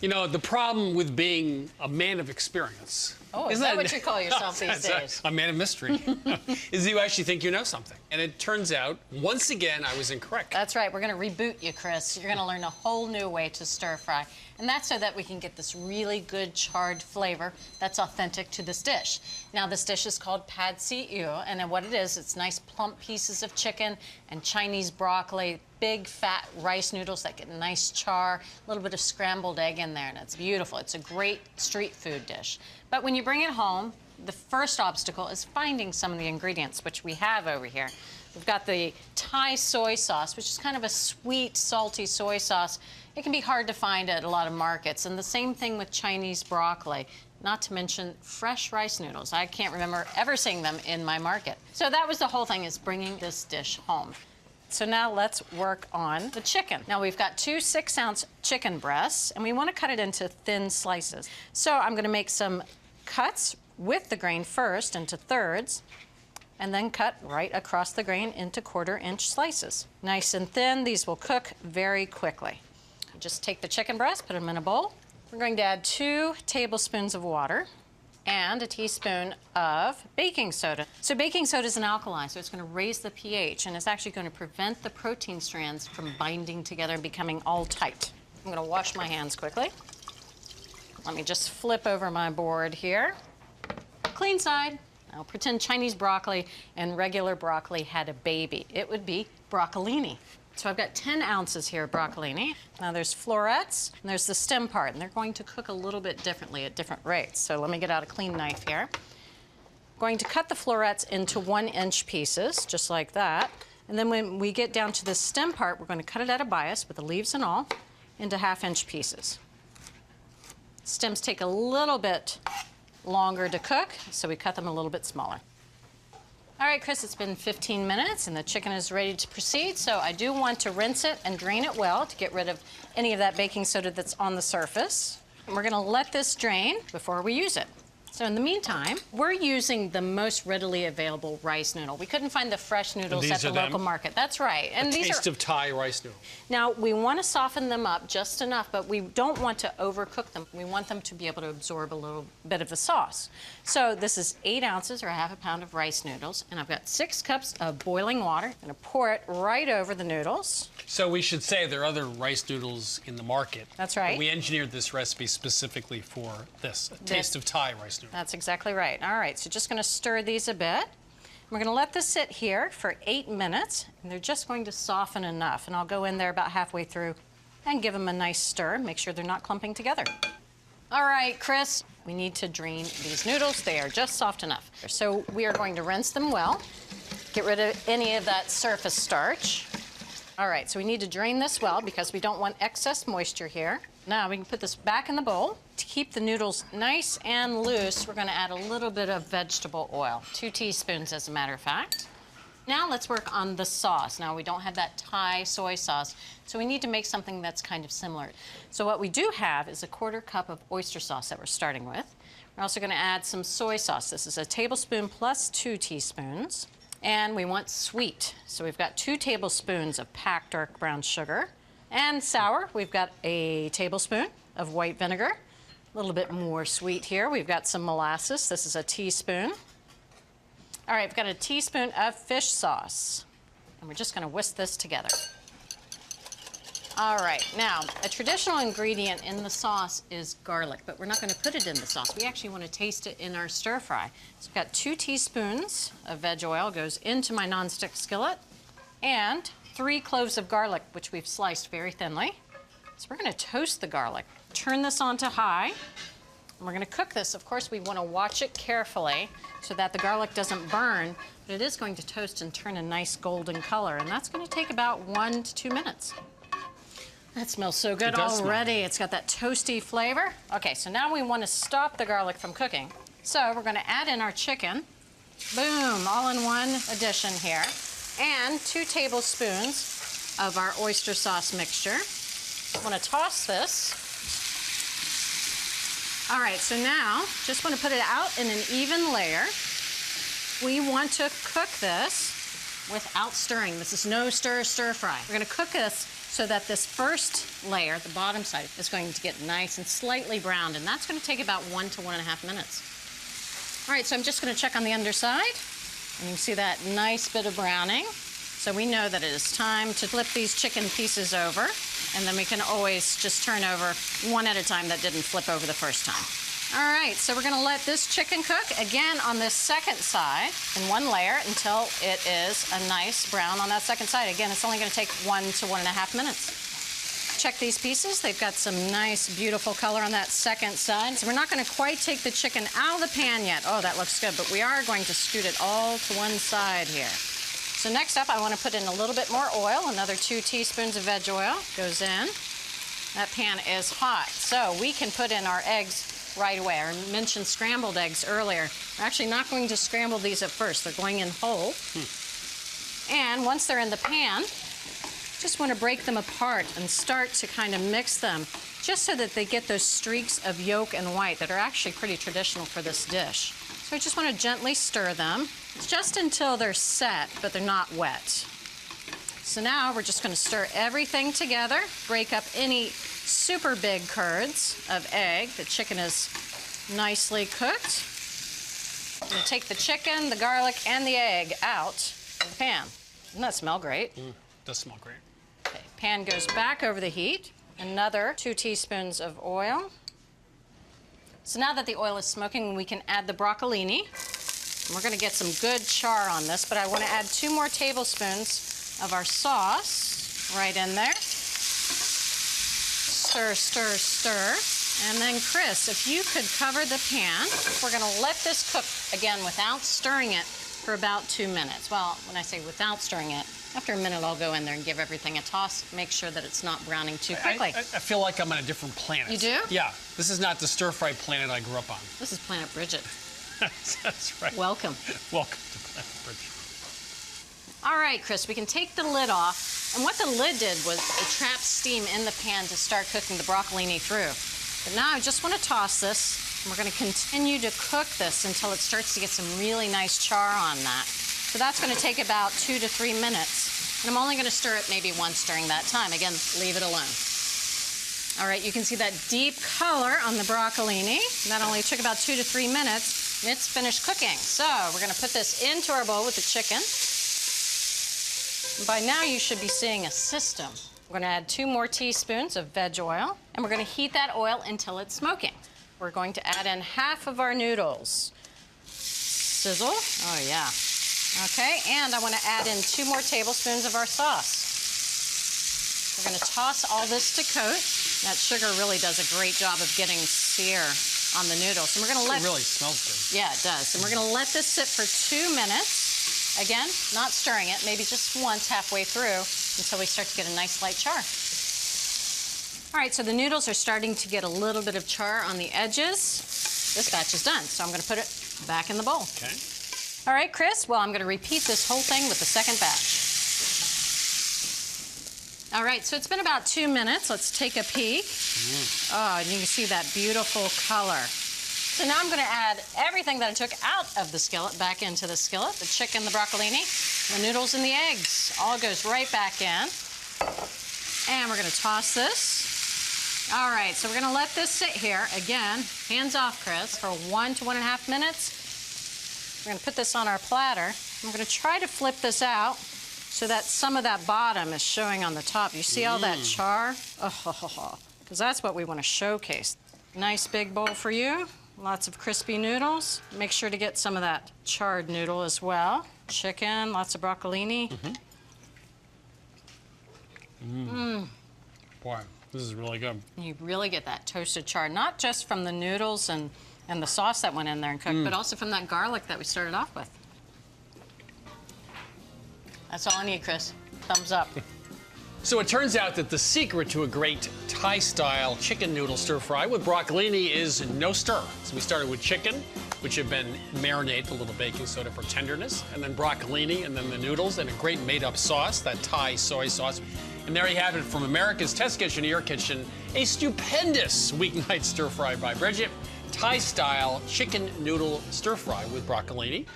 You know, the problem with being a man of experience. Oh, is that what you call yourself these days? A man of mystery. Is you actually think you know something. And it turns out, once again, I was incorrect. That's right. We're going to reboot you, Chris. You're going to learn a whole new way to stir fry. And that's so that we can get this really good charred flavor that's authentic to this dish. Now, this dish is called Pad See Ew, and then what it is, it's nice plump pieces of chicken and Chinese broccoli, big fat rice noodles that get nice char, a little bit of scrambled egg in there, and it's beautiful. It's a great street food dish. But when you bring it home, the first obstacle is finding some of the ingredients, which we have over here. We've got the Thai soy sauce, which is kind of a sweet, salty soy sauce. It can be hard to find at a lot of markets. And the same thing with Chinese broccoli, not to mention fresh rice noodles. I can't remember ever seeing them in my market. So that was the whole thing, is bringing this dish home. So now let's work on the chicken. Now we've got 2 6-ounce chicken breasts, and we want to cut it into thin slices. So I'm going to make some cuts with the grain first into thirds, and then cut right across the grain into 1/4-inch slices. Nice and thin. These will cook very quickly. Just take the chicken breast, put them in a bowl. We're going to add 2 tablespoons of water and a teaspoon of baking soda. So baking soda is an alkali, so it's going to raise the pH, and it's actually going to prevent the protein strands from binding together and becoming all tight. I'm going to wash my hands quickly. Let me just flip over my board here. Clean side. Now pretend Chinese broccoli and regular broccoli had a baby. It would be broccolini. So I've got 10 ounces here of broccolini. Now there's florets, and there's the stem part, and they're going to cook a little bit differently at different rates. So let me get out a clean knife here. I'm going to cut the florets into 1-inch pieces, just like that. And then when we get down to the stem part, we're going to cut it at a bias with the leaves and all into 1/2-inch pieces. Stems take a little bit longer to cook, so we cut them a little bit smaller. All right, Chris, it's been 15 minutes and the chicken is ready to proceed, so I do want to rinse it and drain it well to get rid of any of that baking soda that's on the surface. And we're going to let this drain before we use it. So in the meantime, we're using the most readily available rice noodle. We couldn't find the fresh noodles at the local market. That's right. And these Taste of Thai rice noodle. Now, we want to soften them up just enough, but we don't want to overcook them. We want them to be able to absorb a little bit of the sauce. So this is 8 ounces or 1/2 pound of rice noodles, and I've got 6 cups of boiling water. I'm going to pour it right over the noodles. So we should say there are other rice noodles in the market. That's right. We engineered this recipe specifically for this, a taste of Thai rice noodle. That's exactly right. All right, so just going to stir these a bit. We're going to let this sit here for 8 minutes, and they're just going to soften enough. And I'll go in there about halfway through and give them a nice stir, make sure they're not clumping together. All right, Chris, we need to drain these noodles. They are just soft enough. So we are going to rinse them well, get rid of any of that surface starch. All right, so we need to drain this well because we don't want excess moisture here. Now we can put this back in the bowl. To keep the noodles nice and loose, we're going to add a little bit of vegetable oil, 2 teaspoons as a matter of fact. Now let's work on the sauce. Now we don't have that Thai soy sauce, so we need to make something that's kind of similar. So what we do have is a 1/4 cup of oyster sauce that we're starting with. We're also going to add some soy sauce. This is a tablespoon plus 2 teaspoons. And we want sweet. So we've got 2 tablespoons of packed dark brown sugar. And sour, we've got a tablespoon of white vinegar. A little bit more sweet here. We've got some molasses. This is a teaspoon. All right, we've got a teaspoon of fish sauce. And we're just going to whisk this together. All right, now, a traditional ingredient in the sauce is garlic, but we're not going to put it in the sauce. We actually want to taste it in our stir fry. So I've got 2 teaspoons of veg oil goes into my nonstick skillet, and 3 cloves of garlic, which we've sliced very thinly. So we're going to toast the garlic. Turn this on to high, and we're going to cook this. Of course, we want to watch it carefully so that the garlic doesn't burn, but it is going to toast and turn a nice golden color, and that's going to take about 1 to 2 minutes. That smells so good already. It's got that toasty flavor. Okay, so now we want to stop the garlic from cooking. So we're going to add in our chicken. Boom, all in one addition here. And 2 tablespoons of our oyster sauce mixture. I want to toss this. All right, so now just want to put it out in an even layer. We want to cook this without stirring. This is no stir fry. We're gonna cook this so that this first layer, the bottom side, is going to get nice and slightly browned, and that's gonna take about 1 to 1.5 minutes. All right, so I'm just gonna check on the underside, and you can see that nice bit of browning. So we know that it is time to flip these chicken pieces over, and then we can always just turn over one at a time that didn't flip over the first time. All right, so we're gonna let this chicken cook again on this second side in one layer until it is a nice brown on that second side. Again, it's only gonna take 1 to 1.5 minutes. Check these pieces. They've got some nice, beautiful color on that second side. So we're not gonna quite take the chicken out of the pan yet. Oh, that looks good, but we are going to scoot it all to one side here. So next up, I wanna put in a little bit more oil. Another 2 teaspoons of veg oil goes in. That pan is hot, so we can put in our eggs right away. I mentioned scrambled eggs earlier. We're actually not going to scramble these at first. They're going in whole. And once they're in the pan, just want to break them apart and start to kind of mix them just so that they get those streaks of yolk and white that are actually pretty traditional for this dish. So I just want to gently stir them just until they're set, but they're not wet. So now we're just going to stir everything together, break up any super big curds of egg. The chicken is nicely cooked. I'm going to take the chicken, the garlic, and the egg out of the pan. Doesn't that smell great? Does smell great. Okay, pan goes back over the heat. Another 2 teaspoons of oil. So now that the oil is smoking, we can add the broccolini. And we're going to get some good char on this, but I want to add 2 more tablespoons of our sauce right in there. Stir, stir, stir. And then, Chris, if you could cover the pan, we're going to let this cook, again, without stirring it for about 2 minutes. Well, when I say without stirring it, after a minute, I'll go in there and give everything a toss, make sure that it's not browning too quickly. I feel like I'm on a different planet. You do? Yeah. This is not the stir-fry planet I grew up on. This is Planet Bridget. That's right. Welcome. Welcome to Planet Bridget. All right, Chris, we can take the lid off. And what the lid did was it trapped steam in the pan to start cooking the broccolini through. But now I just want to toss this, and we're going to continue to cook this until it starts to get some really nice char on that. So that's going to take about 2 to 3 minutes. And I'm only going to stir it maybe once during that time. Again, leave it alone. All right, you can see that deep color on the broccolini. That only took about 2 to 3 minutes, and it's finished cooking. So we're going to put this into our bowl with the chicken. And by now, you should be seeing a system. We're going to add 2 more teaspoons of veg oil, and we're going to heat that oil until it's smoking. We're going to add in half of our noodles. Sizzle. Oh, yeah. Okay, and I want to add in 2 more tablespoons of our sauce. We're going to toss all this to coat. That sugar really does a great job of getting sear on the noodles. And we're going to let It really smells good. Yeah, it does. And we're going to let this sit for 2 minutes. Again, not stirring it, maybe just once halfway through until we start to get a nice light char. All right, so the noodles are starting to get a little bit of char on the edges. This batch is done, so I'm going to put it back in the bowl. Okay. All right, Chris, well, I'm going to repeat this whole thing with the second batch. All right, so it's been about 2 minutes. Let's take a peek. Oh, and you can see that beautiful color. So now I'm going to add everything that I took out of the skillet back into the skillet. The chicken, the broccolini, the noodles, and the eggs. All goes right back in. And we're going to toss this. All right, so we're going to let this sit here. Again, hands off, Chris, for 1 to 1.5 minutes. We're going to put this on our platter. I'm going to try to flip this out so that some of that bottom is showing on the top. You see all that char? Oh, because that's what we want to showcase. Nice big bowl for you. Lots of crispy noodles. Make sure to get some of that charred noodle as well. Chicken, lots of broccolini. Boy, this is really good. You really get that toasted char, not just from the noodles and the sauce that went in there and cooked, but also from that garlic that we started off with. That's all I need, Chris. Thumbs up. So it turns out that the secret to a great Thai-style chicken noodle stir-fry with broccolini is no stir. So we started with chicken, which had been marinated, a little baking soda for tenderness, and then broccolini, and then the noodles, and a great made-up sauce, that Thai soy sauce. And there you have it from America's Test Kitchen to your kitchen, a stupendous weeknight stir-fry by Bridget, Thai-style chicken noodle stir-fry with broccolini.